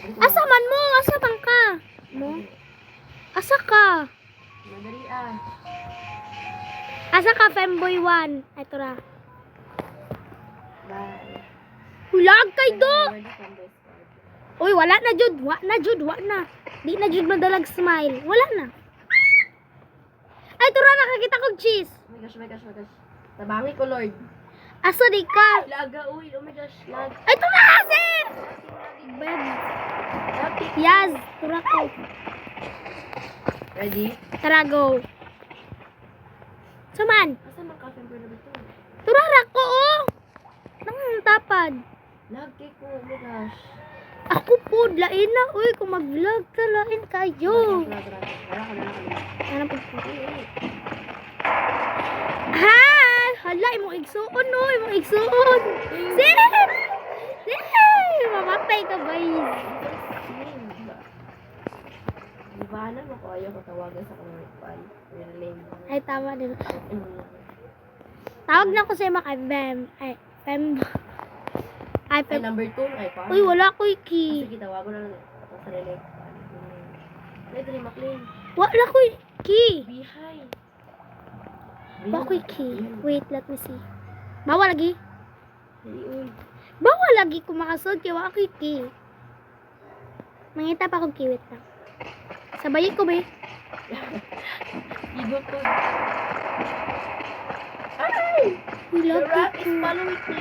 Asa man mo? Asa man ka? Mo? Asa ka? Madali ah. Asa ka, femboy 1? Ito ra. Bye. Hulag kay do! Ready from this card. Uy, wala na jud. Wa na jud, wa na. Di na jud madalag smile. Wala na. Ay, ito ra, nakakita kong cheese. Oh my gosh, oh my gosh, oh my gosh. Tabangi ko, Lord. Asa di ka? Laga, uy. Oh my gosh, lag. Ay, ito na kasi! Bed. Lagi. Yaz, tura ko. Ready? Tara, go. Saman? Asa man ka, Fember na ito? Tura ra ko, oh. Nang tapad. Lag cake ko, oh my gosh. Ako po, lain na. Uy, kung mag-vlog ka, lain kayo. Lag. Wala ka. Ano po po? Hi! Hala, imong igsuon, no? Imong igsuon. Sis! Sis! Mamatay ka, guys. Di ba alam ako ayaw ko tawagan sa kanang pan. Real name. Ay, tama din. Tawag na ko sa mga kay Bem. Ay, Bem. Ay, Ay, Bem. number 2. Ay, paano? Uy, wala ko key. Sige, tawagan na lang ako sa relay. Ay, dali, Maclean. Wala ko key. Bihay. Wala ko key. Wait, let me see. Bawa lagi. Dali, uy. Bawa lagi kung makasod kaya wala ko key. Mangita pa akong kiwit na. Sabayin ko ba eh? Igot ko. Ay! Wala The rat is ko. following me.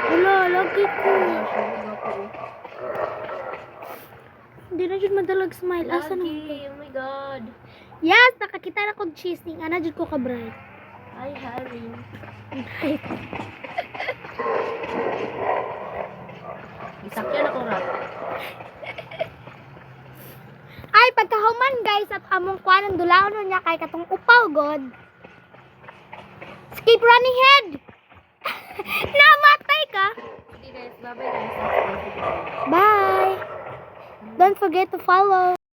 Wala, lagi ko. Lagi. Hindi na dyan madalag smile. Asa na ko? Oh my God. Yes, nakakita na kong cheese. Ning ana dyan ko ka-bright. Hi, Harry. Bright. Isakyan ako rat. Ay, pagkahuman guys, at among kuha ng dulaon niya kay katong upaw, God. Skip running head! Namatay ka! Okay guys, bye-bye guys. Bye! Don't forget to follow.